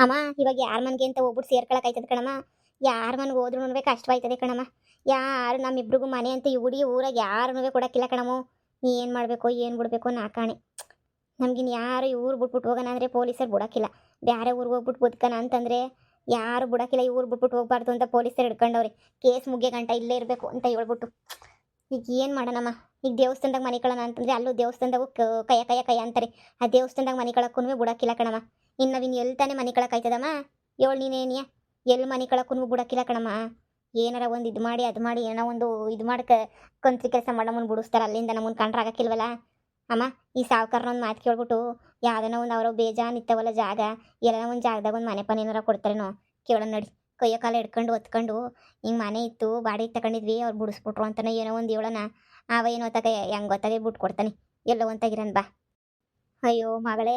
ಅಮ್ಮ ಇವಾಗ ಯಾರ ಮನ್ಗೆ ಅಂತ ಹೋಗ್ಬಿಟ್ಟು ಸೇರ್ಕೊಳಕಾಯ್ತದ ಕಣಮ್ಮ. ಯಾರ ಮನ್ಗೆ ಹೋದ್ರೂ ಕಷ್ಟವಾಯ್ತದೆ ಕಣಮ್ಮ. ಯಾರು ನಮ್ಮಿಬ್ರಿಗೂ ಮನೆ ಅಂತ ಇಡೀ ಊರಾಗ ಯಾರೂ ಕೊಡಕ್ಕಿಲ್ಲ ಕಣಮ್ಮ. ಏನು ಮಾಡಬೇಕು ಏನು ಬಿಡಬೇಕು ನಾಕಾಣೆ. ನಮ್ಗಿನ್ ಯಾರು ಇವ್ರು ಬಿಟ್ಬಿಟ್ಟು ಹೋಗೋಣ ಅಂದರೆ ಪೊಲೀಸರು ಬಿಡೋಕ್ಕಿಲ್ಲ. ಬೇರೆ ಊರಿಗೆ ಹೋಗ್ಬಿಟ್ಟು ಬದುಕೋಣ ಅಂತಂದರೆ ಯಾರು ಬಿಡೋಕ್ಕಿಲ್ಲ. ಇವ್ರು ಬಿಟ್ಬಿಟ್ಟು ಹೋಗ್ಬಾರ್ದು ಅಂತ ಪೊಲೀಸರು ಹಿಡ್ಕೊಂಡವ್ರೆ. ಕೇಸ್ ಮುಗಿಯೋ ಗಂಟ ಇಲ್ಲೇ ಇರಬೇಕು ಅಂತ ಹೇಳ್ಬಿಟ್ಟು. ಈಗ ಏನು ಮಾಡೋಣಮ್ಮ. ಈಗ ದೇವಸ್ಥಾನದಾಗ ಮನೆ ಕಳೋಣ ಅಂತಂದರೆ ಅಲ್ಲೂ ದೇವಸ್ಥಾನದಾಗೂ ಕಯ್ಯ ಅಂತಾರೆ. ಆ ದೇವಸ್ಥಾನದಾಗ ಮನೆ ಕಳಕ್ಕೂ ಬಿಡೋಕ್ಕಿಲ್ಲ ಕಣಮ್ಮ. ಇನ್ನು ನಾವಿನ್ನು ಎಲ್ಲಿ ತಾನೇ ಮನೆ ಕಳಕಾಯ್ತದಮ್ಮ. ಏಳು ನೀನೇನಿಯ ಎಲ್ಲಿ ಮನೆ ಕಳಕ್ಕೂ ಬಿಡೋಕ್ಕಿಲ್ಲ ಕಣಮ್ಮ. ಏನಾರ ಒಂದು ಇದು ಮಾಡಿ ಅದು ಮಾಡಿ ಏನೋ ಒಂದು ಇದು ಮಾಡ್ಕ ಕಂತ್ರಿ ಕೆಲಸ ಮಾಡೋ ಮುಂದೆ ಬಿಡಿಸ್ತಾರೆ. ಅಲ್ಲಿಂದ ನಮ್ಮನ್ನು ಕಂಡ್ರಾಗಕ್ಕಿಲ್ವಲ್ಲ ಅಮ್ಮ. ಈ ಸಾವುಕಾರನ ಒಂದು ಮಾತು ಕೇಳ್ಬಿಟ್ಟು ಯಾವ್ದನ ಒಂದು ಅವ್ರ ಬೇಜಾನ್ ಇತ್ತವಲ್ಲ ಜಾಗ, ಎಲ್ಲ ಒಂದು ಜಾಗದಾಗ ಒಂದು ಮನೆ ಪನೆ ಏನಾರ ಕೊಡ್ತಾರೇನೋ ಕೇಳೋಣ ನಡಿ. ಕೈಯ ಕಾಲ ಹಿಡ್ಕೊಂಡು ಒತ್ಕೊಂಡು ಹಿಂಗೆ ಮನೆ ಇತ್ತು ಬಾಡಿಗೆ ತಗೊಂಡಿದ್ವಿ ಅವ್ರು ಬಿಡಿಸ್ಬಿಟ್ರು ಅಂತಾನೆ ಏನೋ ಒಂದು ಹೇಳೋಣ. ಅವ ಏನೋ ಹೊತ್ತಾಗ ಹೆಂಗೆ ಗೊತ್ತಾಗೆ ಬಿಟ್ಟು ಕೊಡ್ತಾನೆ. ಎಲ್ಲೋ ಒಂತಾಗಿರನ್ ಬಾ. ಅಯ್ಯೋ ಮಗಳೇ,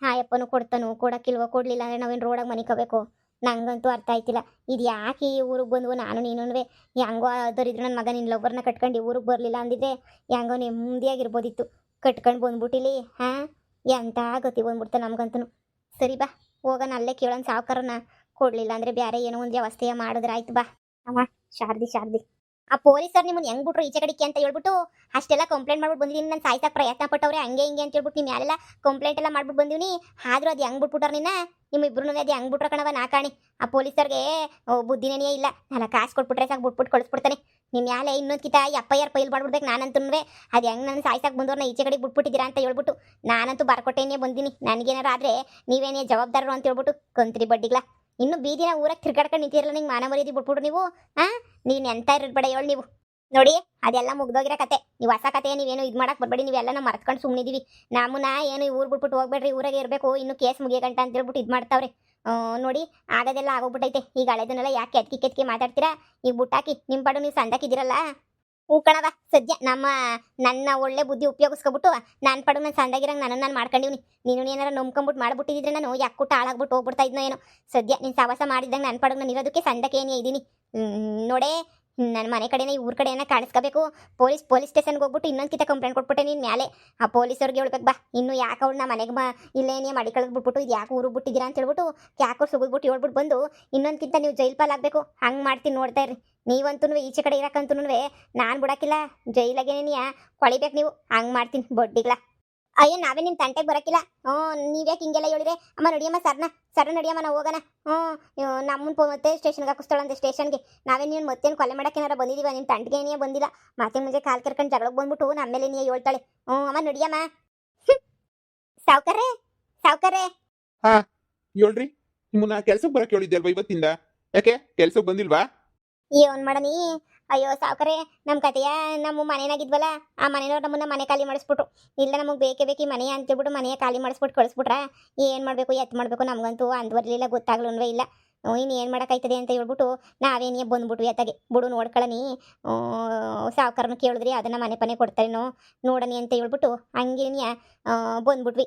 ಹಾಯಪ್ಪನು ಕೊಡ್ತಾನು ಕೊಡಕ್ಕಿಲ್ವೋ. ಕೊಡ್ಲಿಲ್ಲ ಅಂದರೆ ನಾವೇನು ರೋಡಾಗ ಮನಿಕೋಬೇಕು. ನಂಗಂತೂ ಅರ್ಥ ಆಯ್ತಿಲ್ಲ. ಇದು ಯಾಕೆ ಈ ಊರಿಗೆ ಬಂದ್ವು ನಾನು ನೀನುವೆ ಹೆಂಗೋ ಅದರಿದ್ರು ನನ್ನ ಮಗ ನಿನ್ನ ಲವ್ವರ್ನ ಕಟ್ಕೊಂಡು ಈ ಊರಿಗೆ ಬರಲಿಲ್ಲ ಅಂದಿದ್ದೆ ಹೆಂಗೋ ನೆಮ್ಮದಿಯಾಗಿರ್ಬೋದಿತ್ತು. ಕಟ್ಕೊಂಡು ಬಂದ್ಬಿಟ್ಟಿಲಿ ಹಾಂ. ಎಂಥ ಗತಿ ಬಂದ್ಬಿಡ್ತ ನಮ್ಗಂತೂ. ಸರಿ ಬಾ ಹೋಗೋಣ ಅಲ್ಲೇ ಕೇಳೋಣ ಸಾವುಕಾರನ. ಕೊಡಲಿಲ್ಲ ಅಂದರೆ ಬೇರೆ ಏನೋ ಒಂದು ವ್ಯವಸ್ಥೆಯ ಮಾಡಿದ್ರೆ ಆಯ್ತು ಬಾ. ಅಮ್ಮ ಶಾರದಿ ಆ ಪೊಲೀಸರು ನಿಮ್ಮನ್ನು ಹೆಂಗ್ ಬಿಟ್ರು ಈಚೆ ಕಡೆಗೆ ಅಂತ ಹೇಳ್ಬಿಟ್ಟು ಅಷ್ಟೆಲ್ಲ ಕಂಪ್ಲೇಂಟ್ ಮಾಡ್ಬಿಟ್ಟು ಬಂದಿದ್ದೀನಿ. ನಾನು ಸಾಯ್ಸಕ್ಕೆ ಪ್ರಯತ್ನ ಪಟ್ಟವ್ರೆ ಹಂಗೆ ಹಿಂಗೆ ಅಂತ ಹೇಳ್ಬಿಟ್ಟು ನಿಮ್ಮ ಮ್ಯಾಲೆಲ್ಲ ಕಂಪ್ಲೇಂಟ್ ಎಲ್ಲ ಮಾಡ್ಬಿಟ್ಟು ಬಂದೀನಿ. ಆದರೂ ಅದು ಹೆಂಗೆ ಬಿಟ್ಬಿಟ್ಟಾರ ನಿನ್ನ ನಿಮ್ಮಿಬ್ರು ಅದು ಹೆಂಗೆ ಬಿಟ್ರ ಕಣವ ನಾಕಾಣಿ. ಆ ಪೊಲೀಸರಿಗೆ ಬುದ್ಧಿನೇ ಇಲ್ಲ. ನಾನು ಕಾಸು ಕೊಟ್ಬಿಟ್ರೆ ಸಾಕು ಬಿಟ್ಬಿಟ್ಟು ಕಳಿಸ್ಬಿಡ್ತಾನೆ. ನಿಮ್ಮ ಮ್ಯಾಲೆ ಇನ್ನೊಂದು ಕಿತ FIR ಫೈಲ್ ಮಾಡ್ಬಿಡ್ಬೇಕು ನಾನಂತೂ. ಅದು ಹೆಂಗೆ ನಾನು ಸಾಯ್ಸಕ್ಕೆ ಬಂದವ್ರನ್ನ ಈಚೆ ಕಡೆಗೆ ಬಿಟ್ಬಿಟ್ಟಿದ್ದೀರಾ ಅಂತ ಹೇಳ್ಬಿಟ್ಟು ನಾನಂತೂ ಬರ್ಕೊಟ್ಟೇನೆ ಬಂದೀನಿ. ನನಗೇನಾರು ಆದರೆ ನೀವೇನೇ ಜವಾಬ್ದಾರರು ಅಂತ ಹೇಳ್ಬಿಟ್ಟು ಕಂತ್ರಿ ಬಡ್ಡಿಗ್ಲ. ಇನ್ನು ಬೀದಿನ ಊರಾಗ ತಿರ್ಗಾಡ್ಕೊಂಡು ನಿಂತಿರಲ್ಲ. ನಿಂಗೆ ಮಾನ ಮರ್ಯಾದೆ ಬಿಟ್ಬಿಟ್ಟು ನೀವು ಹಾಂ. ನೀನು ಎಂತ ಇರಬೇಡ ಹೇಳಿ ನೀವು. ನೋಡಿ ಅದೆಲ್ಲ ಮುಗ್ದೋಗಿರೋ ಕತೆ. ನೀವು ಹೊಸ ಕತೆ ನೀವೇನು ಇದು ಮಾಡಕ್ಕೆ ಬರಬೇಡಿ. ನೀವೆಲ್ಲ ಮರ್ತ್ಕೊಂಡು ಸುಮ್ಮನಿದ್ದೀವಿ. ನಮ್ಮನ್ನ ಏನು ಊರು ಬಿಟ್ಬಿಟ್ಟು ಹೋಗ್ಬೇಡ್ರಿ, ಊರಾಗೆ ಇರಬೇಕು, ಇನ್ನು ಕೇಸ್ ಮುಗಿಯ ಗಂಟ ಅಂತ ಹೇಳ್ಬಿಟ್ಟು ಇದು ಮಾಡ್ತಾವ್ರೆ. ನೋಡಿ ಆಗೋದೆಲ್ಲ ಆಗೋಗ್ಬಿಟ್ಟೈತೆ. ಈಗ ಹಳೆದನ್ನೆಲ್ಲ ಯಾಕೆ ಕೆತ್ಕಿ ಮಾತಾಡ್ತೀರಾ. ಈಗ ಬುಟ್ಟಾಕಿ ನಿಮ್ಮ ಪಾಡು ನೀವು ಸಂದಾಕಿದ್ದೀರಲ್ಲ. ಹೂ ಕಣವ ಸದ್ಯ ನನ್ನ ಒಳ್ಳೆ ಬುದ್ಧಿ ಉಪಯೋಗಿಸ್ಕೊಬಿಟ್ಟು ನಾನು ಪಡು ನಾನು ಸಂದಾಗಿರಂಗೆ ನಾನು ಮಾಡ್ಕೊಂಡಿವ್ನಿ. ನೀನು ಏನಾರ ನಂಬ್ಕೊಂಬಿಟ್ಟು ಮಾಡ್ಬಿಟ್ಟಿದ್ರೆ ನಾನು ಯಾಕುಟ್ಟು ಹಾಳಾಗ್ಬಿಟ್ಟು ಹೋಗ್ಬಿಡ್ತಾ ಇದ್ನೋ ಏನೋ. ಸದ್ಯ ನೀನು ಸವಾಸ ಮಾಡಿದಂಗೆ ನನ್ನ ಪಡು ನಾನು ಇರೋದಕ್ಕೆ ಸಂದಕ್ಕೆ ಏನೇ ಇದ್ದೀನಿ. ನೋಡೇ ನನ್ನ ಮನೆ ಕಡೆನೇ ಊರ ಕಡೆ ಏನೋ ಕಾಣಿಸ್ಕೋಬೇಕು. ಪೊಲೀಸ್ ಸ್ಟೇಷನ್ಗೆ ಹೋಗ್ಬಿಟ್ಟು ಇನ್ನೊಂದು ಕಂಪ್ಲೇಂಟ್ ಕೊಟ್ಬಿಟ್ಟೆ ನೀನು ಮ್ಯಾಲೆ. ಆ ಪೊಲೀಸವ್ರಿಗೆ ಹೇಳ್ಬೇಕು ಬಾ. ಇನ್ನು ಯಾಕೆ ಅವ್ಳು ನಮ್ಮ ಮನೆಗೆ ಇಲ್ಲೇನೇ ಮಾಡಿ ಕಳೆದ್ಬಿಟ್ಬಿಟ್ಟು ಇದು ಯಾಕೆ ಊರಿಗೆ ಬಿಟ್ಟಿದ್ದೀರಾ ಅಂತ ಹೇಳ್ಬಿಟ್ಟು ಯಾಕೋ ಸುಗಿದ್ಬಿಟ್ಟು ಹೇಳ್ಬಿಟ್ಟು ಬಂದು ಇನ್ನೊಂದಕ್ಕಿಂತ ನೀವು ಜೈಲ್ ಪಾಲಾಗಬೇಕು. ಹಂಗೆ ಮಾಡ್ತೀನಿ ನೋಡ್ತಾ ಇರ್ರಿ. ನೀವಂತೂ ಈಚೆ ಕಡೆ ಇರೋಕ್ಕಂತೂ ನಾನು ಬಿಡೋಕ್ಕಿಲ್ಲ. ಜೈಲಾಗೇನೇನಿಯ ಕೊಳಿಬೇಕು ನೀವು. ಹಂಗೆ ಮಾಡ್ತೀನಿ ಬಡ್ಡಿಗ್ಲ. ಅಯ್ಯೋ ನಾವೇ ನಿಮ್ಮ ತಂಟೆಗೆ ಬರೋಕ್ಕಿಲ್ಲ. ನೀವ್ಯಾಕೆ ಹಿಂಗೆಲ್ಲ ಹೇಳಿದ್ರೆ ಅಮ್ಮ ನಡಿಯಮ್ಮ ಸರ ನಡಿಯಮ್ಮ ನಾವು ಹೋಗೋಣ. ನಮ್ಮನ್ನು ಮತ್ತೆ ಸ್ಟೇಷನ್ಗೆ ಹಾಕಿಸ್ತಾಳಂತೆ ಸ್ಟೇಷನ್ಗೆ. ನಾವೇ ನೀನು ಮತ್ತೇನು ಕೊಲೆ ಮಾಡೋಕೆ ಏನಾರ ಬಂದಿದ್ದೀವ. ನಿಮ್ಮ ತಂಟೆಗೆ ಏನೇ ಬಂದಿಲ್ಲ. ಮತ್ತೆ ಮುಂಚೆ ಕಾಲು ಕೆರ್ಕೊಂಡು ಜಗಳಕ್ಕೆ ಬಂದ್ಬಿಟ್ಟು ನಮ್ಮ ಮೇಲೆ ನೀ ಹೇಳ್ತಾಳೆ. ಅಮ್ಮ ನಡಿಯಮ್ಮ. ಸಾವ್ಕಾರೆ ಹಾ ಹೇಳ್ರಿ. ನಿಮ್ಮನ್ನ ಕೆಲ್ಸಕ್ಕೆ ಬರಕ್ಕೆ ಹೇಳಿದ್ದೆ ಅಲ್ವಾ ಇವತ್ತಿಂದ? ಯಾಕೆ ಕೆಲ್ಸಕ್ಕೆ ಬಂದಿಲ್ವಾ? ಏನ್ ಮಾಡನಿ. ಅಯ್ಯೋ ಸಾವ್ಕಾರೆ, ನಮ್ಮ ಕತೆಯ ನಮ್ಮ ಮನೆಯಾಗಿದ್ವಲ್ಲ ಆ ಮನೆಯವ್ರು ನಮ್ಮನ್ನ ಮನೆ ಖಾಲಿ ಮಾಡಿಸ್ಬಿಟ್ರು. ಇಲ್ಲ ನಮಗೆ ಬೇಕೇ ಈ ಮನೆ ಅಂತೇಳ್ಬಿಟ್ಟು ಮನೆಯ ಖಾಲಿ ಮಾಡಿಸ್ಬಿಟ್ಟು ಕಳಿಸ್ಬಿಟ್ರ. ಏನು ಮಾಡಬೇಕು ಎತ್ತು ಮಾಡಬೇಕು ನಮಗಂತೂ ಅಂದ್ವರ್ಲಿಲ್ಲ ಗೊತ್ತಾಗ್ಲೂ ಇಲ್ಲ. ಇನ್ನು ಏನು ಮಾಡೋಕ್ಕಾಯ್ತದೆ ಅಂತ ಹೇಳ್ಬಿಟ್ಟು ನಾವೇನೇ ಬಂದ್ಬಿಟ್ವಿ ಅತ್ತಾಗೆ. ಬಿಡು ನೋಡ್ಕೊಳ್ಳನಿ. ಸಾವ್ಕಾರನ ಕೇಳಿದ್ರಿ ಅದನ್ನು ಮನೆ ಪನೆ ಕೊಡ್ತಾರೇನೋ ನೋಡನಿ ಅಂತ ಹೇಳ್ಬಿಟ್ಟು ಹಂಗೇನಿಯ ಬಂದ್ಬಿಟ್ವಿ.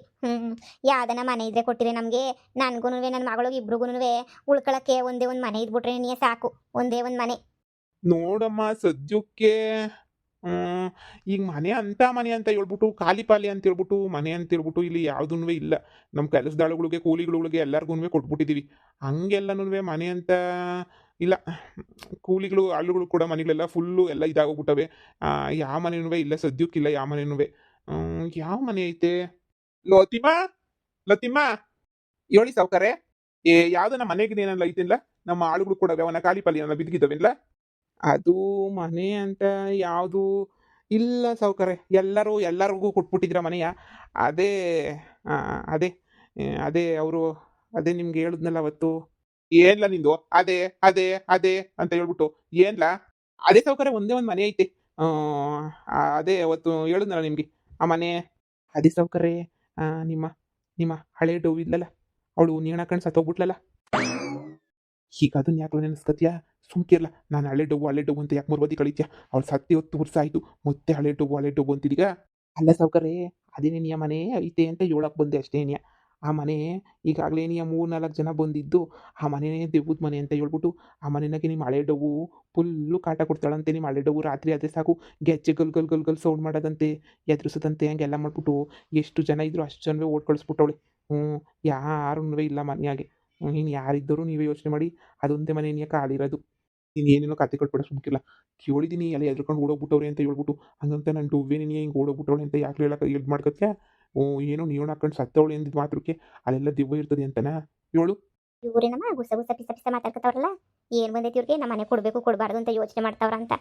ಯಾವ್ದನ ಮನೆ ಇದ್ರೆ ಕೊಟ್ಟಿರಿ ನಮಗೆ. ನನಗೂ ನನ್ನ ಮಗಳಿಗೆ ಇಬ್ರಿಗೂ ಉಳ್ಕೊಳ್ಳೋಕ್ಕೆ ಒಂದೇ ಒಂದು ಮನೆ ಇದ್ಬಿಟ್ರೆ ನೀ ಸಾಕು. ಒಂದೇ ಒಂದು ಮನೆ ನೋಡಮ್ಮ ಸದ್ಯಕ್ಕೆ ಈಗ ಮನೆ ಅಂತ ಹೇಳ್ಬಿಟ್ಟು ಖಾಲಿ ಪಾಲಿ ಅಂತ ಹೇಳ್ಬಿಟ್ಟು ಮನೆ ಅಂತ ಹೇಳ್ಬಿಟ್ಟು ಇಲ್ಲಿ ಯಾವುದೂ ಇಲ್ಲ. ನಮ್ಮ ಕೆಲಸದಾಳುಗಳಿಗೆ ಕೂಲಿಗಳಿಗೆ ಎಲ್ಲರಿಗೂ ಕೊಟ್ಬಿಟ್ಟಿದ್ದೀವಿ. ಹಂಗೆಲ್ಲನೂ ಮನೆ ಅಂತ ಇಲ್ಲ. ಕೂಲಿಗಳು ಆಳುಗಳು ಕೂಡ ಮನೆಗಳೆಲ್ಲ ಫುಲ್ಲು ಎಲ್ಲ ಇದಾಗೋಗ್ಬಿಟ್ಟವೆ. ಯಾವ ಮನೆನೂ ಇಲ್ಲ ಸದ್ಯಕ್ಕಿಲ್ಲ. ಯಾವ ಮನೆನೂ ಯಾವ ಮನೆ ಐತೆ? ಲತಿಮಾ ಹೇಳಿ ಸಾವ್ಕಾರೆ. ಯಾವ್ದನ ಮನೆಗೆ ಏನೆಲ್ಲ ಐತಿಲ್ಲ. ನಮ್ಮ ಆಳುಗಳು ಕೂಡ ಅವನ ಖಾಲಿ ಪಾಲಿ ಎಲ್ಲ ಬಿದ್ದಿದ್ದಾವೆಲ್ಲ. ಅದು ಮನೆ ಅಂತ ಯಾವುದು ಇಲ್ಲ ಸಾವ್ಕಾರೆ. ಎಲ್ಲರಿಗೂ ಕೊಟ್ಬಿಟ್ಟಿದ್ರ ಮನೆಯ. ಅದೇ ಅದೇ ಅದೇ ಅವರು ಅದೇ ನಿಮ್ಗೆ ಹೇಳಿದ್ನಲ್ಲ ಅವತ್ತು. ಏನ್ಲ ನಿಂದು ಅದೇ ಅದೇ ಅದೇ ಅಂತ ಹೇಳ್ಬಿಟ್ಟು ಏನ್ಲ? ಅದೇ ಸಾವ್ಕಾರೆ ಒಂದೇ ಒಂದು ಮನೆ ಐತೆ. ಅದೇ ಅವತ್ತು ಹೇಳಿದ್ನಲ್ಲ ನಿಮ್ಗೆ ಆ ಮನೆ. ಅದೇ ಸಾವ್ಕಾರೆ ನಿಮ್ಮ ನಿಮ್ಮ ಹಳೆ ಡವ್ ಇದ್ಲಲ್ಲ ಅವಳು ನೇಣ ಕಣ್ ಸತ್ತೋಗ್ಬಿಟ್ಲಲ್ಲ. ಈಗ ಅದನ್ನ ಯಾಕೆ ನೆನೆಸ್ಕತ್ಯಾ? ಸುಮ್ಕಿರ್ಲ. ನಾನು ಹಳೆ ಡಬ್ಬು ಅಂತ ಯಾಕೆ ಮುರ್ವದಿ ಕಳಿತ್ಯಾ? ಅವ್ಳು ಸತ್ತಿ ಹೊತ್ತು ವರ್ಷ ಆಯಿತು. ಮತ್ತೆ ಹಳೆ ಡಬ್ಬು ಅಂತಿದೀಗ. ಅಲ್ಲ ಸಾವ್ಕಾರೆ, ಅದೇನೇ ನಿಯ ಮನೆ ಐತೆ ಅಂತ ಹೇಳಕ್ಕೆ ಬಂದೆ ಅಷ್ಟೇ. ಆ ಮನೆ ಈಗಾಗಲೇ ನೀ 3-4 ಜನ ಬಂದಿದ್ದು ಆ ಮನೆನೇ ದೇವ್ದ ಮನೆ ಅಂತ ಹೇಳ್ಬಿಟ್ಟು ಆ ಮನೆಯಾಗೆ ನಿಮ್ಮ ಹಳೆ ಡವ್ವು ಫುಲ್ಲು ಕಾಟ ಕೊಡ್ತಾಳಂತೆ. ನಿಮ್ಮ ಹಳೆ ಡವ್ವು ರಾತ್ರಿ ಅದೇ ಸಾಕು ಗೆಜ್ಜೆ ಗಲ್ ಸೌಂಡ್ ಮಾಡೋದಂತೆ, ಎದುರಿಸೋದಂತೆ. ಹಂಗೆಲ್ಲ ಮಾಡ್ಬಿಟ್ಟು ಎಷ್ಟು ಜನ ಇದ್ರು ಅಷ್ಟು ಜನವೇ ಓಡ್ ಕಳಿಸ್ಬಿಟ್ಟವಳೆ. ಯಾರೂ ಇಲ್ಲ ಮನೆಯಾಗೆ. ನೀನು ಯಾರಿದ್ದರೂ ನೀವೇ ಯೋಚನೆ ಮಾಡಿ, ಅದೊಂದೇ ಮನೆ ನೀನು ಖಾಲಿ ಇರೋದು. ನೀನು ಏನೇನೋ ಕತೆ ಕಟ್ಬೇಡ ಸುಮ್ಕಿಲ್ಲ. ಕೇಳಿದ್ದೀನಿ ಎಲ್ಲ ಎದ್ರುಕೊಂಡು ಓಡೋಗ್ಬಿಟ್ಟವ್ರೆ ಅಂತ ಹೇಳ್ಬಿಟ್ಟು, ಹಂಗಂತ ನಾನು ಟುವ್ವೇ ನೀನು ಹಿಂಗೆ ಓಡೋಗ್ಬಿಟ್ಟವಳೆ ಅಂತ ಯಾಕೆ ಹೇಳಕ್ಕೆ ಇದು ಮಾಡ್ಕೊತ್ಯಾ? ಏನೋ ನೀವು ಹಾಕೊಂಡು ಸತ್ತವಳೆ ಅಂದಿದ್ದು ಮಾತ್ರಕ್ಕೆ ಅಲ್ಲೆಲ್ಲ ದೆವ್ವ ಇರ್ತದೆ ಅಂತನಾ ಹೇಳು? ಇವ್ರೇನಮ್ಮ ಗುಸ ಗುಸ ಪಿಸ ಪಿಸ ಮಾತಾಡ್ಕೊತಾವ್ರಲ್ಲ, ಏನು ಬಂದೈತಿ ಇವ್ರಿಗೆ ನಮ್ಮ ಮನೆ ಕೊಡಬೇಕು ಕೊಡಬಾರ್ದು ಅಂತ ಯೋಚನೆ ಮಾಡ್ತಾವ್ರ ಅಂತ.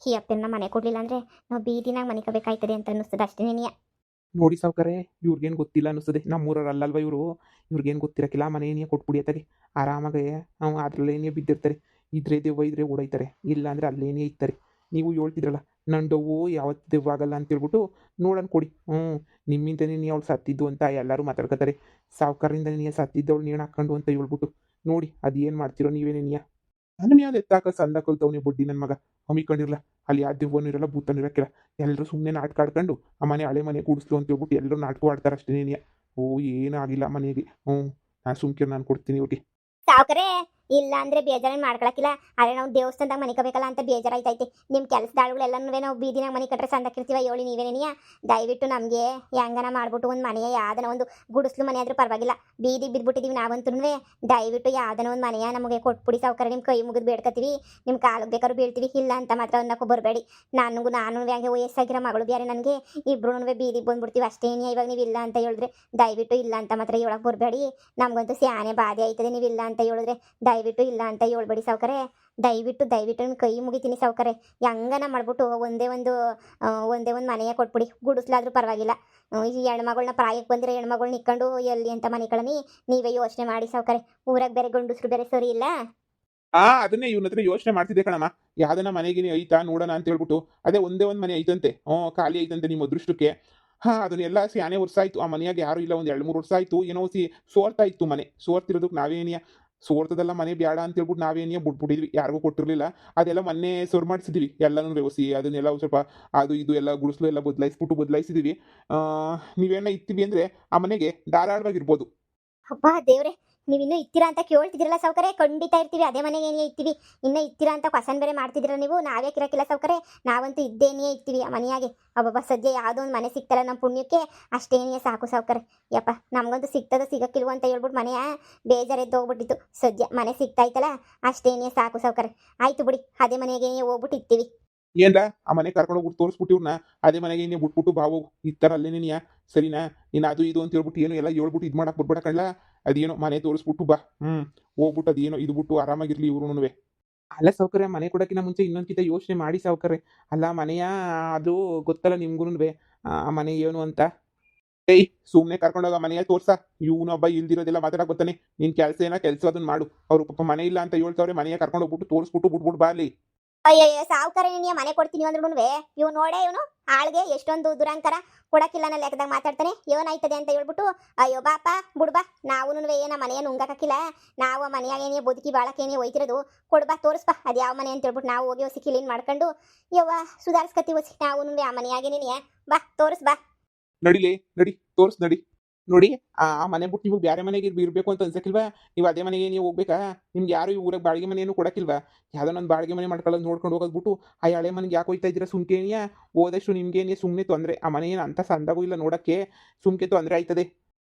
ಈ ಅಪ್ಪನ ಮನೆ ಕೊಡಲಿಲ್ಲ ಅಂದರೆ ನಾವು ಬೀದಿನಾಗ ಮನೆ ಕಬೇಕಾಯ್ತದೆ ಅಂತ ಅನ್ನಿಸ್ತದೆ ಅಷ್ಟೇ ನೀನಿಯ. ನೋಡಿ ಸಾವ್ಕಾರೆ, ಇವ್ರಿಗೇನು ಗೊತ್ತಿಲ್ಲ ಅನ್ನಿಸ್ತದೆ, ನಮ್ಮೂರವ್ರು ಅಲ್ಲಲ್ವ ಇವರು. ಇವ್ರಿಗೇನು ಗೊತ್ತಿರಕ್ಕಿಲ್ಲ, ಮನೆ ಏನೇ ಕೊಟ್ಬಿಡಿ ಅತ್ತಾಗೆ ಆರಾಮಾಗೆ ಅದ್ರಲ್ಲೇನೇ ಬಿದ್ದಿರ್ತಾರೆ. ಇದ್ರೆ ದೆವ್ವ ಇದ್ರೆ ಓಡೈತಾರೆ, ಇಲ್ಲ ಅಂದರೆ ಅಲ್ಲೇನೇ ಇರ್ತಾರೆ. ನೀವು ಹೇಳ್ತಿದ್ರಲ್ಲ ನನ್ನ ಡವ್ವು ಯಾವತ್ತು ದೆವ್ವ ಆಗಲ್ಲ ಅಂತೇಳ್ಬಿಟ್ಟು ನೋಡೋಣ ಕೊಡಿ. ನಿಮ್ಮಿಂದನೇ ನೀ ಅವಳು ಸತ್ತಿದ್ದು ಅಂತ ಎಲ್ಲರೂ ಮಾತಾಡ್ಕೊತಾರೆ. ಸಾವ್ಕಾರರಿಂದ ನೀ ಸತ್ತಿದ್ದವಳು ನೇಣು ಹಾಕ್ಕೊಂಡು ಅಂತ ಹೇಳ್ಬಿಟ್ಟು ನೋಡಿ ಅದು ಏನು ಮಾಡ್ತಿರೋ ನೀವೇನೇ ನೀಯ. ನನ್ನ ಮ್ಯಾಲೆ ಎತ್ತಾಕ ಸಂದ ಕಲ್ತವನೇ ಬಡ್ಡಿ ನನ್ನ ಮಗ ಹಮ್ಮಿಕೊಂಡಿರಲ್ಲ. ಅಲ್ಲಿ ಯಾವ ದೆವ್ವನೂ ಇರಲ್ಲ, ಭೂತನೂ ಇರಕ್ಕಿಲ್ಲ. ಎಲ್ಲರೂ ಸುಮ್ಮನೆ ನಾಟಕ ಆಡ್ಕೊಂಡು ಆ ಮನೆ ಹಳೆ ಮನೆ ಕೂಡಿಸ್ಲು ಅಂತ ಹೇಳ್ಬಿಟ್ಟು ಎಲ್ಲರೂ ನಾಟಕ ಆಡ್ತಾರೆ ಅಷ್ಟೇ ನೀಯ. ಏನಾಗಿಲ್ಲ ಮನೆಗೆ. ನಾನು ಸುಮ್ಕಿರು, ನಾನು ಕೊಡ್ತೀನಿ ಇವ್ರಿಗೆ. ಸಾವ್ಕರೇ, ಇಲ್ಲ ಅಂದ್ರೆ ಬೇಜಾರೇನು ಮಾಡ್ಕೊಳಕಿಲ್ಲ. ಆದ್ರೆ ನಾವು ದೇವಸ್ಥಾನದಾಗ ಮನೆ ಕಬೇಕಲ್ಲ ಅಂತ ಬೇಜಾರಾಯ್ತೈತಿ. ನಿಮ್ಮ ಕೆಲಸದಾಳುಗಳೆಲ್ಲನೂ ನಾವು ಬೀದಿನಾಗ ಮನೆ ಕಟ್ರೆ ಸಂದಕ್ಕಿರ್ತೀವ ಹೇಳಿ ನೀವೇನೇನಿಯ. ದಯವಿಟ್ಟು ನಮಗೆ ಹೆಂಗನ ಮಾಡ್ಬಿಟ್ಟು ಒಂದು ಮನೆಯ ಯಾವ್ದನ ಒಂದು ಗುಡಿಸ್ಲು ಮನೆ ಆದರೂ ಪರವಾಗಿಲ್ಲ, ಬೀದಿಗೆ ಬಿದ್ದುಬಿಟ್ಟಿದ್ದೀವಿ ನಾವಂತೂ. ದಯವಿಟ್ಟು ಯಾವ್ದನ ಒಂದು ಮನೆಯ ನಮಗೆ ಕೊಟ್ಬಿಡಿ ಸಾವ್ಕಾರ. ನಿಮ್ಮ ಕೈ ಮುಗಿದು ಬೇಡ್ಕತ್ತೀವಿ, ನಿಮ್ಮ ಕಾಲಿಗೆ ಬೇಕಾದ್ರೂ ಬೀಳ್ತೀವಿ. ಇಲ್ಲ ಅಂತ ಮಾತ್ರ ಅನ್ನೋಕ್ಕೂ ಬರಬೇಡಿ. ನಾನು ಹಂಗೆ ವಯಸ್ಸಾಗಿರೋ ಮಗಳು ಬೇರೆ ನನಗೆ, ಇಬ್ರು ಬೀದಿಗೆ ಬಂದ್ಬಿಡ್ತೀವಿ ಅಷ್ಟೇನಿಯ. ಇವಾಗ ನೀವು ಇಲ್ಲ ಅಂತ ಹೇಳಿದ್ರೆ ದಯವಿಟ್ಟು ಇಲ್ಲ ಅಂತ ಮಾತ್ರ ಹೇಳಕ್ಕೆ ಬರಬೇಡಿ. ನಮಗಂತೂ ಸ್ಯಾನೆ ಬಾಧೆ ಆಯ್ತದೆ ನೀವು ಇಲ್ಲ ಅಂತ ಹೇಳಿದ್ರೆ. ದಯವಿಟ್ಟು ಇಲ್ಲ ಅಂತ ಹೇಳ್ಬೇಡಿ ಸಾವ್ಕಾರೆ. ದಯವಿಟ್ಟು ನಿಮ್ಮ ಕೈ ಮುಗಿತೀನಿ ಸಾವ್ಕಾರೆ. ಹೆಂಗನ ಮಾಡ್ಬಿಟ್ಟು ಒಂದೇ ಒಂದು ಮನೆಯ ಕೊಟ್ಬಿಡಿ, ಗುಡಿಸ್ಲಾದ್ರೂ ಪರವಾಗಿಲ್ಲ. ಈ ಹೆಣ್ಮಗಳನ್ನ ಪ್ರಾಯಕ್ಕೆ ಬಂದಿರೋ ಹೆಣ್ಮಗಳನ್ನ ಇಕ್ಕೊಂಡು ಎಲ್ಲಿ ಅಂತ ಮನೆ ಕಳನಿ ನೀವೇ ಯೋಚನೆ ಮಾಡಿ ಸಾವ್ಕಾರೆ. ಊರಾಗ ಬೇರೆ ಗಂಡಸ್ರು ಬೇರೆ ಸರಿ ಇಲ್ಲ. ಅದನ್ನೇ ಇವನ ಹತ್ರ ಯೋಚನೆ ಮಾಡ್ತಿದ್ದೆ ಕಣಮ್ಮ. ಯಾವ್ದನ ಮನೆಗಿನಿ ಐತಾ ನೋಡೋಣ ಅಂತ ಹೇಳ್ಬಿಟ್ಟು, ಅದೇ ಒಂದೇ ಒಂದು ಮನೆ ಐತಂತೆ. ಖಾಲಿ ಐತಂತೆ ನಿಮ್ಮ ಅದೃಷ್ಟಕ್ಕೆ. ಅದನ್ನೆಲ್ಲ ಸ್ಯಾನೆ ವರ್ಷ ಆಯ್ತು, ಆ ಮನೆಯಾಗ ಯಾರು ಇಲ್ಲ, ಒಂದು 2-3 ವರ್ಷ ಆಯ್ತು. ಏನೋ ಸೋರ್ತಾ ಇತ್ತು ಮನೆ. ಸೋರ್ತಿರೋದಕ್ಕೆ ನಾವೇನಿಯ ಸೋರ್ತದೆಲ್ಲ ಮನೆ ಬೇಡ ಅಂತ ಹೇಳ್ಬಿಟ್ಟು ನಾವೇನಿಯ ಬಿಟ್ಬಿಟ್ಟಿದ್ವಿ, ಯಾರಿಗೂ ಕೊಟ್ಟಿರಲಿಲ್ಲ. ಅದೆಲ್ಲ ಮೊನ್ನೆ ಸೋರ್ ಮಾಡಿಸಿದ್ವಿ ಎಲ್ಲನೂ ವ್ಯವಸ್ಥೆ. ಅದನ್ನೆಲ್ಲ ಸ್ವಲ್ಪ ಅದು ಇದು ಎಲ್ಲ ಗುಡಿಸ್ಲು ಎಲ್ಲ ಬದಲಾಯಿಸಿದ್ವಿ. ನೀವೇನ ಇರ್ತೀವಿ ಅಂದರೆ ಆ ಮನೆಗೆ ಧಾರಾಳವಾಗಿರ್ಬೋದು. ಅಬ್ಬಾ ದೇವ್ರೆ, ನೀವು ಇನ್ನೂ ಇತ್ತೀರಾ ಅಂತ ಕೇಳ್ತಿದ್ರಲ್ಲ ಸಾವ್ಕಾರೆ. ಖಂಡಿತ ಇರ್ತೀವಿ, ಅದೇ ಮನೆಗೆ ಏನೇ ಇರ್ತೀವಿ. ಇನ್ನೂ ಇತ್ತೀರಾ ಅಂತ ಕ್ವಶನ್ ಬೇರೆ ಮಾಡ್ತಿದ್ದೀರ ನೀವು. ನಾವೇ ಕಿರಕಿಲ್ಲ ಸಾವ್ಕಾರೆ, ನಾವಂತೂ ಇದ್ದೇನೇ ಇರ್ತೀವಿ ಆ ಮನೆಯಾಗೆ. ಅಬ್ಬಬ್ಬ ಸದ್ಯ ಯಾವುದೋ ಒಂದು ಮನೆ ಸಿಗ್ತಲ್ಲ ನಮ್ಮ ಪುಣ್ಯಕ್ಕೆ, ಅಷ್ಟೇನೇ ಸಾಕು ಸಾವ್ಕಾರೆ. ಯಪ್ಪ ನಮಗಂತೂ ಸಿಗ್ತದೋ ಸಿಗಕ್ಕಿಲ್ವೋ ಅಂತ ಹೇಳ್ಬಿಟ್ಟು ಮನೆಯ ಬೇಜಾರೆದ್ದು ಹೋಗ್ಬಿಟ್ಟಿತ್ತು. ಸದ್ಯ ಮನೆ ಸಿಗ್ತಾಯ್ತಲ್ಲ, ಅಷ್ಟೇನೇ ಸಾಕು ಸಾವ್ಕಾರೆ. ಆಯ್ತು ಬಿಡಿ, ಅದೇ ಮನೆಗೆ ಹೋಗ್ಬಿಟ್ಟು ಇರ್ತೀವಿ. ಏನ್ರ ಆ ಮನೆ ಕರ್ಕೊಂಡು ಹೋಗ್ಬಿಟ್ಟು ತೋರಿಸ್ಬಿಟ್ಟಿವ್ರನ್ನ ಅದೇ ಮನೆಗೆ ಇನ್ನೇ ಬಿಟ್ಬಿಟ್ಟು ಬಾವು ಈ ಥರ ಅಲ್ಲೇನೇನಿಯಾ ಸರಿನಾ? ನೀನು ಅದು ಇದು ಅಂತ ಹೇಳ್ಬಿಟ್ಟು ಏನು ಎಲ್ಲ ಹೇಳ್ಬಿಟ್ಟು ಇದು ಮಾಡಕ್ಕೆ ಬರ್ಬೇಡ ಕಳ್ಳ. ಅದೇನೋ ಮನೆ ತೋರಿಸ್ಬಿಟ್ಟು ಬಾ. ಹೋಗ್ಬಿಟ್ಟು ಅದೇನೋ ಇದು ಬಿಟ್ಟು ಆರಾಮಾಗಿರ್ಲಿ ಇವ್ರುನುವೆ. ಅಲ್ಲ ಸೌಕರ್ಯ, ಮನೆ ಕೊಡೋಕ್ಕಿಂತ ಮುಂಚೆ ಇನ್ನೊಂದ್ಕಿಂತ ಯೋಚನೆ ಮಾಡಿ ಸೌಕರ್ಯ. ಅಲ್ಲ ಮನೆಯ ಅದು ಗೊತ್ತಲ್ಲ ನಿಮ್ಗೂನುವೆ ಆ ಮನೆ ಏನು ಅಂತ. ಏಯ್ ಸುಮ್ಮನೆ ಕರ್ಕೊಂಡೋಗ ಮನೆಯ ತೋರ್ಸ. ಇವನೊಬ್ಬ ಇಲ್ದಿರೋದೆಲ್ಲ ಮಾತಾಡಕ್ ಬರ್ತಾನೆ. ನಿನ್ ಕೆಲಸ ಏನೋ ಕೆಲಸ ಅದನ್ನ ಮಾಡು. ಅವ್ರು ಪಾಪ ಮನೆ ಇಲ್ಲ ಅಂತ ಹೇಳ್ತಾವ್ರೆ, ಮನೆಯ ಕರ್ಕೊಂಡು ಹೋಗ್ಬಿಟ್ಟು ತೋರಿಸ್ಬಿಟ್ಟು ಬಿಟ್ಬಿಟ್ಟು ಬಾ ಅಲ್ಲಿ. ಅಯ್ಯಯ್ಯೋ ಸಾವ್ಕಾರ, ನೀನು ಮನೆ ಕೊಡ್ತೀನಿ ಅಂದ್ರೂ ಇವ್ ನೋಡೇ ಇವನು ಆಳ್ಗೆ ಎಷ್ಟೊಂದು ದುರಂಕಾರ. ಕೊಡಕ್ಕಿಲ್ಲ ನನ್ನ ಲೆಕ್ಕದಾಗ ಮಾತಾಡ್ತಾನೆ. ಏನಾಯ್ತದೆ ಅಂತ ಹೇಳ್ಬಿಟ್ಟು ಅಯ್ಯೋ ಬಾಪ ಬುಡ್ಬಾ, ನಾವು ಏನ ಮನೆಯನ್ನು ಉಂಗಾಕಿಲ್ಲ. ನಾವು ಮನೆಯಾಗೇನೇ ಬದುಕಿ ಬಾಳಕೇನೇ ಹೋಯ್ತಿರೋದು. ಕೊಡ್ಬಾ ತೋರಿಸ್ಬಾ ಅದು ಯಾವ ಮನೆ ಅಂತ ಹೇಳ್ಬಿಟ್ಟು ನಾವು ಹೋಗಿ ಹೊಸಿ ಕ್ಲೀನ್ ಮಾಡ್ಕೊಂಡು ಯವ್ವ ಸುಧಾರಿಸ್ಕತ್ತೀವಿ ಹೊಸಿ. ನಾವು ಆ ಮನೆಯಾಗೇನೇ ಬಾ ತೋರಿಸ್ಬಾ. ನಡಿ ತೋರ್ಸ್ ನಡಿ. ನೋಡಿ ಆ ಮನೆ ಬಿಟ್ಟು ನಿಮಗೆ ಬೇರೆ ಮನೆಗೆ ಇರಬೇಕು ಅಂತ ಅನ್ಸಕ್ಕಿಲ್ವಾ? ನೀವು ಅದೇ ಮನೆಗೆ ನೀವು ಹೋಗ್ಬೇಕಾ? ನಿಮ್ಗೆ ಯಾರು ಈ ಊರಾಗ ಬಾಡಿಗೆ ಮನೆಯನ್ನು ಕೊಡಕ್ಕಿಲ್ವಾ? ಯಾವ್ದೋ ಒಂದು ಬಾಡಿಗೆ ಮನೆ ಮಾಡ್ಕೊಳ್ಳೋದು ನೋಡ್ಕೊಂಡು ಹೋಗೋದ್ಬಿಟ್ಟು ಆ ಹಳೆ ಮನೆಗೆ ಯಾಕೆ ಹೋಯ್ತಾ ಇದ್ದೀರಾ? ಸುಮ್ಕೇನಿಯಾ ಹೋದಷ್ಟು ನಿಮ್ಗೇನೇ ಸುಮ್ಮನೆ ತೊಂದರೆ. ಆ ಮನೆ ಏನು ಅಂತ ಸಂದಾಗೂ ಇಲ್ಲ ನೋಡಕ್ಕೆ, ಸುಮ್ಕೆ ತೊಂದರೆ ಆಯ್ತದೆ.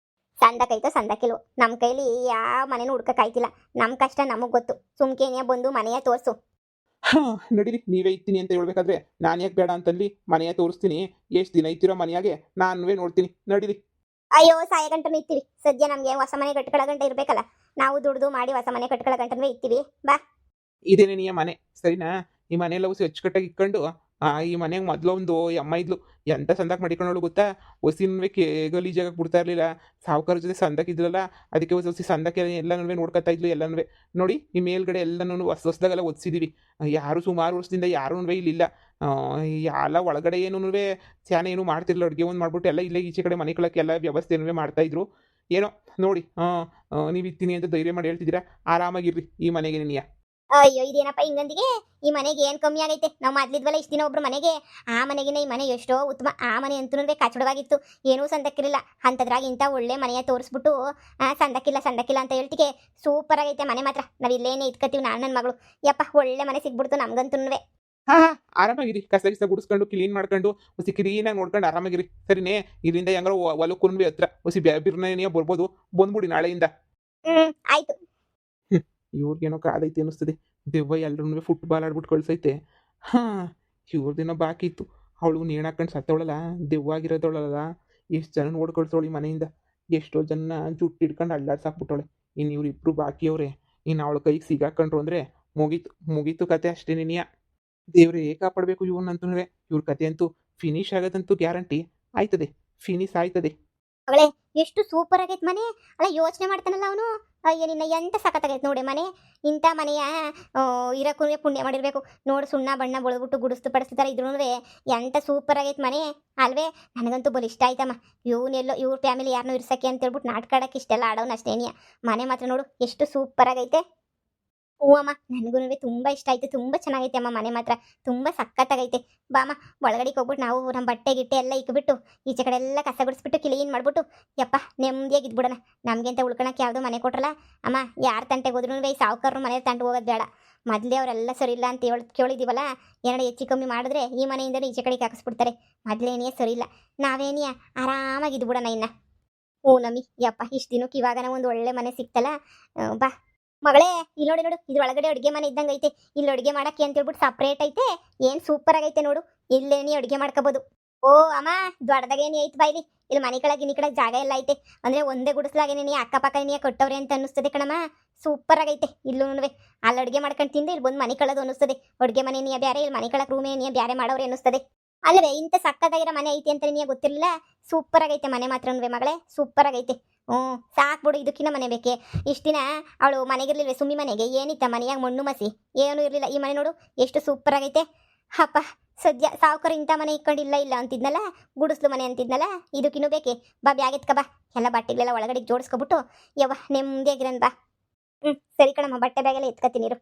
ಸಂದಕೈತೋ ಸಂದಕ್ಕಿಲ್ವೋ ನಮ್ಮ ಕೈಲಿ ಯಾವ ಮನೆನೂ ಹುಡ್ಕಕ್ಕಾಯ್ತಿಲ್ಲ. ನಮ್ಮ ಕಷ್ಟ ನಮಗೆ ಗೊತ್ತು. ಸುಮ್ಕೇನಿಯ ಬಂದು ಮನೆಯ ತೋರಿಸು. ನಡೀರಿ, ನೀವೇ ಇರ್ತೀನಿ ಅಂತ ಹೇಳ್ಬೇಕಾದ್ರೆ ನಾನು ಯಾಕೆ ಬೇಡ ಅಂತಲ್ಲಿ ಮನೆಯ ತೋರಿಸ್ತೀನಿ. ಎಷ್ಟು ದಿನ ಇರ್ತೀರೋ ಮನೆಯಾಗೆ ನಾನುವೇ ನೋಡ್ತೀನಿ. ನಡೀರಿ. ಅಯ್ಯೋ ಸಾಯ ಗಂಟನೂ ಇರ್ತೀವಿ. ಸದ್ಯ ನಮಗೆ ಹೊಸ ಮನೆ ಕಟ್ಕೊಳ್ಳೋ ಗಂಟೆ ಇರ್ಬೇಕಲ್ಲ. ನಾವು ದುಡ್ದು ಮಾಡಿ ಹೊಸ ಮನೆ ಕಟ್ಕೊಳ್ಳೋ ಗಂಟನೂ ಇರ್ತೀವಿ. ಬಾ. ಇದೇನೇ ನೀ ಮನೆ ಸರಿನಾ? ಈ ಮನೆಯೆಲ್ಲ ಹೊಸಿ ಅಚ್ಚುಕಟ್ಟಾಗಿ ಇಟ್ಕೊಂಡು ಈ ಮನೆಗೆ ಮೊದಲು ಒಂದು ಅಮ್ಮ ಇದ್ಲು. ಎಂಥ ಸಂದಕ್ಕೆ ಮಾಡಿಕೊಂಡವಳು ಗೊತ್ತಾ? ಹೊಸಿನವೇ ಗಲೀಜಾಗಕ್ಕೆ ಬಿಡ್ತಾ ಇರಲಿಲ್ಲ. ಸಾವುಕಾರ ಜೊತೆ ಸಂದಕ್ಕಿದ್ರಲ್ಲ, ಅದಕ್ಕೆ ಹೊಸಿ ಸಂದಕ್ಕೆ ಎಲ್ಲನೂ ನೋಡ್ಕೊತಾ ಇದ್ಲು. ಎಲ್ಲನೂ ನೋಡಿ ಈ ಮೇಲ್ಗಡೆ ಎಲ್ಲನೂ ಹೊಸದಾಗೆಲ್ಲ ಒದಿಸಿದ್ದೀವಿ. ಯಾರು ಸುಮಾರು ವರ್ಷದಿಂದ ಯಾರೂ ಇಲ್ಲಿಲ್ಲ. ಎಲ್ಲ ಒಳಗಡೆ ಏನೂ ಸ್ಯಾನೆ ಏನೂ ಮಾಡ್ತಿರ್ಲಿಲ್ಲ. ಅಡುಗೆ ಒಂದು ಮಾಡ್ಬಿಟ್ಟು ಎಲ್ಲ ಇಲ್ಲೇ ಈಚೆ ಕಡೆ ಮನೆ ಕಳಕ್ಕೆ ಎಲ್ಲ ವ್ಯವಸ್ಥೆನೂ ಮಾಡ್ತಾಯಿದ್ರು. ಏನೋ ನೋಡಿ ನೀವು ಇರ್ತೀನಿ ಅಂತ ಧೈರ್ಯ ಮಾಡಿ ಹೇಳ್ತಿದ್ದೀರಾ. ಆರಾಮಾಗಿರ್ರಿ ಈ ಮನೆಗೆ ನೀನಿಯ. ಅಯ್ಯೋ ಇದೇನಪ್ಪ ಹಿಂಗಂದಿಗೆ? ಈ ಮನೆಗೆ ಏನು ಕಮ್ಮಿ ಆಗೈತೆ? ನಾವು ಮೊದ್ಲಿದ್ವಲ್ಲ ಇಷ್ಟು ದಿನ ಒಬ್ರು ಮನೆಗೆ. ಆ ಮನೆಗಿನ ಈ ಮನೆ ಎಷ್ಟೋ ಉತ್ತಮ. ಆ ಮನೆ ಅಂತೂ ಕಚ್ಚಡವಾಗಿತ್ತು, ಏನೂ ಸಂದಕ್ಕಿರಲಿಲ್ಲ. ಅಂಥದ್ರಾಗ ಇಂಥ ಒಳ್ಳೆ ಮನೆಯ ತೋರಿಸ್ಬಿಟ್ಟು ಸಂದಕ್ಕಿಲ್ಲ ಅಂತ ಹೇಳ್ತಿಗೆ ಸೂಪರ್ ಆಗೈತೆ ಮನೆ ಮಾತ್ರ. ನಾವು ಇಲ್ಲೇನೇ ಇಟ್ಕೊತೀವಿ ನಾನು ನನ್ನ ಮಗಳು. ಯಪ್ಪ ಒಳ್ಳೆ ಮನೆ ಸಿಗ್ಬಿಡ್ತು ನಮ್ಗಂತೂ. ಆರಾಮಾಗಿರಿ, ಕಸ ಗುಡಿಸ್ಕೊಂಡು ಕ್ಲೀನ್ ಮಾಡ್ಕೊಂಡು ಹೊಸಿ ಕ್ಲೀನಾಗಿ ನೋಡ್ಕೊಂಡು ಆರಾಮಾಗಿರಿ ಸರಿನೇ. ಇದರಿಂದ ಹೆಂಗಾರು ಹೊಲಕ್ಕೂ ಹತ್ರ ಹೊಸಿ ಬಿರ್ನೇ ಬರ್ಬೋದು. ಬಂದ್ಬಿಡಿ ನಾಳೆಯಿಂದ. ಆಯ್ತು. ಇವ್ರಿಗೇನೋ ಕಾದೈತೆ ಅನ್ನಿಸ್ತದೆ. ದೆವ್ವ ಎಲ್ರೂ ಫುಟ್ಬಾಲ್ ಆಡ್ಬಿಟ್ಟು ಕಳ್ಸೈತೆ. ಹಾಂ, ಇವ್ರದ್ದೇನೋ ಬಾಕಿ ಇತ್ತು. ಅವಳು ನೇಣು ಹಾಕೊಂಡು ಸತ್ತವಳಲ್ಲ, ದೆವ್ವ ಆಗಿರೋದವಳಲ್ಲ, ಎಷ್ಟು ಜನ ನೋಡಿ ಕಳ್ಸೋಳು ಈ ಮನೆಯಿಂದ. ಎಷ್ಟೋ ಜನ ಜುಟ್ಟು ಹಿಡ್ಕೊಂಡು ಅಲ್ಲಾಡ್ಸಾಕ್ಬಿಟ್ಟವಳೆ. ಇನ್ನು ಇವರಿಬ್ರು ಬಾಕಿಯವ್ರೆ. ಇನ್ನು ಅವಳ ಕೈಗೆ ಸಿಗಾಕೊಂಡ್ರು ಅಂದರೆ ಮುಗೀತು ಮುಗೀತು ಕತೆ ಅಷ್ಟೇ ನಿನಿಯ. ದೇವ್ರೇ ಕಾಪಾಡಬೇಕು ಇವನ್ನಂತೂ. ಇವ್ರ ಕತೆ ಅಂತೂ ಫಿನಿಶ್ ಆಗೋದಂತೂ ಗ್ಯಾರಂಟಿ ಆಯ್ತದೆ, ಫಿನಿಶ್ ಆಯ್ತದೆ. ಮಗಳೇ, ಎಷ್ಟು ಸೂಪರ್ ಆಗೈತೆ ಮನೆ. ಅಲ್ಲ, ಯೋಚನೆ ಮಾಡ್ತಾನಲ್ಲ ಅವನು. ಅಯ್ಯೋ ನಿನ್ನ ಎಂತ ಸಖತ್ತಾಗೈತೆ ನೋಡಿ ಮನೆ. ಇಂಥ ಮನೆಯ ಇರಕ್ಕೂ ಪುಣ್ಯ ಮಾಡಿರಬೇಕು ನೋಡು. ಸುಣ್ಣ ಬಣ್ಣ ಬಳ್ಬಿಟ್ಟು ಗುಡಿಸ್ತು ಪಡಿಸ್ತಾರೆ ಇದ್ರೂ ಎಂತ ಸೂಪರ್ ಆಗೈತೆ ಮನೆ ಅಲ್ವೇ. ನನಗಂತೂ ಬಲು ಇಷ್ಟ ಆಯ್ತಮ್ಮ. ಇವನ್ನೆಲ್ಲೋ ಇವ್ರ ಫ್ಯಾಮಿಲಿ ಯಾರನ್ನೂ ಇರ್ಸಕ್ಕೆ ಅಂತ ಹೇಳ್ಬಿಟ್ಟು ನಾಟಕ ಆಡೋಕೆ ಇಷ್ಟೆಲ್ಲ ಆಡೋನು ಅಷ್ಟೇನಿಯ. ಮನೆ ಮಾತ್ರ ನೋಡು ಎಷ್ಟು ಸೂಪರ್ ಆಗೈತೆ. ಹ್ಞೂ ಅಮ್ಮ, ನನಗೂ ತುಂಬ ಇಷ್ಟ ಆಯ್ತು. ತುಂಬ ಚೆನ್ನಾಗೈತೆ ಅಮ್ಮ ಮನೆ ಮಾತ್ರ, ತುಂಬ ಸಖತ್ತಾಗೈತೆ. ಬಾಮ್ಮ, ಒಳಗಡೆಗೆ ಹೋಗ್ಬಿಟ್ಟು ನಾವು ನಮ್ಮ ಬಟ್ಟೆ ಗಿಟ್ಟೆ ಎಲ್ಲ ಇಕ್ಬಿಟ್ಟು ಈಚೆ ಕಡೆ ಎಲ್ಲ ಕಸ ಗುಡಿಸ್ಬಿಟ್ಟು ಕ್ಲೀನ್ ಮಾಡ್ಬಿಟ್ಟು ಯಪ್ಪ ನೆಮ್ಮದಿಯಾಗಿ ಇದ್ಬಿಡೋಣ. ನಮಗೆ ಅಂತ ಉಳ್ಕೊಳಕ್ಕೆ ಯಾವುದೋ ಮನೆ ಕೊಟ್ರಲ್ಲ ಅಮ್ಮ. ಯಾರ ತಂಟೆಗೆ ಹೋದ್ರೂ ಈ ಸಾವುಕಾರರು ಮನೆ ತಂಟು ಹೋಗೋದು ಬೇಡ. ಮೊದಲೇ ಅವರೆಲ್ಲ ಸರಿ ಇಲ್ಲ ಅಂತ ಕೇಳಿದ್ದೀವಲ್ಲ, ಎರಡು ಹೆಚ್ಚು ಕಮ್ಮಿ ಮಾಡಿದ್ರೆ ಈ ಮನೆಯಿಂದಲೇ ಈಚೆ ಕಡೆಗೆ ಹಾಕಿಸ್ಬಿಡ್ತಾರೆ. ಮೊದಲೇನೇ ಸರಿ ಇಲ್ಲ, ನಾವೇನಿಯ ಆರಾಮಾಗಿ ಇದ್ಬಿಡೋಣ ಇನ್ನು. ಹ್ಞೂ ನಮ್ಮಿ, ಯಪ್ಪ ಇಷ್ಟು ದಿನಕ್ಕೆ ಇವಾಗ ಒಂದು ಒಳ್ಳೆ ಮನೆ ಸಿಕ್ತಲ್ಲ. ಬಾ ಮಗಳೇ, ಇಲ್ಲಿ ನೋಡಿ ನೋಡು, ಇದ್ರೊಳಗಡೆ ಅಡುಗೆ ಮನೆ ಇದ್ದಂಗೆ ಐತೆ. ಇಲ್ಲಿ ಅಡುಗೆ ಮಾಡಕ್ಕೆ ಅಂತ ಹೇಳ್ಬಿಟ್ಟು ಸಪ್ರೇಟ್ ಐತೆ. ಏನು ಸೂಪರ್ ಆಗೈತೆ ನೋಡು. ಇಲ್ಲೇ ನೀ ಅಡುಗೆ ಮಾಡ್ಕೋಬೋದು. ಓ ಅಮ್ಮ, ದೊಡ್ಡದಾಗೇನಿ ಐತೆ ಬಾಯ್ಲಿ. ಇಲ್ಲಿ ಮನೆ ಕೆಳಗೆ ಈ ಕಡೆ ಜಾಗ ಎಲ್ಲ ಐತೆ. ಅಂದರೆ ಒಂದೇ ಗುಡಿಸ್ಲಾಗೇನೆ ನೀ ಅಕ್ಕಪಕ್ಕ ನೀ ಕಟ್ಟವ್ರೆ ಅಂತ ಅನ್ನಿಸ್ತದೆ ಕಣಮ್ಮ. ಸೂಪರ್ ಆಗೈತೆ. ಇಲ್ಲೂ ಅಲ್ಲಿ ಅಡುಗೆ ಮಾಡ್ಕೊಂಡು ತಿಂದು ಇಲ್ಲಿ ಬಂದು ಮನೆ ಕಳೋದು ಅನ್ನಿಸ್ತದೆ. ಅಡುಗೆ ಮನೆ ನೀ ಬೇರೆ, ಇಲ್ಲಿ ಮನೆ ಕಳಕ್ಕೆ ರೂಮೇ ನೀ ಬೇರೆ ಮಾಡೋರೆ ಅನ್ನಿಸ್ತದೆ ಅಲ್ಲವೇ. ಇಂಥ ಸಕ್ಕತ್ತಾಗಿರೋ ಮನೆ ಐತಿ ಅಂತ ನಿನಗೆ ಗೊತ್ತಿರಲಿಲ್ಲ. ಸೂಪರ್ ಆಗೈತೆ ಮನೆ ಮಾತ್ರ ಮಗಳೇ, ಸೂಪರ್ ಆಗೈತೆ. ಹ್ಞೂ ಸಾಕ್ಬಿಡು, ಇದಕ್ಕಿನ್ನ ಮನೆ ಬೇಕೆ. ಇಷ್ಟು ದಿನ ಅವಳು ಮನೆಗಿರ್ಲಿಲ್ವೇ ಸುಮ್ಮಿ ಮನೆಗೆ? ಏನಿತ್ತ ಮನೆಯಾಗ ಮಣ್ಣು ಮಸಿ ಏನೂ ಇರಲಿಲ್ಲ. ಈ ಮನೆ ನೋಡು ಎಷ್ಟು ಸೂಪರ್ ಆಗೈತೆ. ಅಪ್ಪ ಸದ್ಯ ಸಾವುಕಾರ ಇಂಥ ಮನೆ ಇಕ್ಕೊಂಡಿಲ್ಲ ಇಲ್ಲ ಅಂತಿದ್ನಲ್ಲ, ಗುಡಿಸ್ಲು ಮನೆ ಅಂತಿದ್ನಲ್ಲ, ಇದಕ್ಕಿನ್ನೂ ಬೇಕೆ. ಬಾ ಬ್ಯಾಗ್ ಎತ್ಕ ಬಾ. ಎಲ್ಲ ಬಟ್ಟೆಗಳೆಲ್ಲ ಒಳಗಡೆ ಜೋಡಿಸ್ಕೊಬಿಟ್ಟು ಯವ್ವ ನೆಮ್ಮದಿಯಾಗಿರನ್ ಬಾ. ಸರಿ ಕಣಮ್ಮ, ಬಟ್ಟೆ ಬ್ಯಾಗೆಲ್ಲ ಎತ್ಕೊತೀನಿ ಇರು.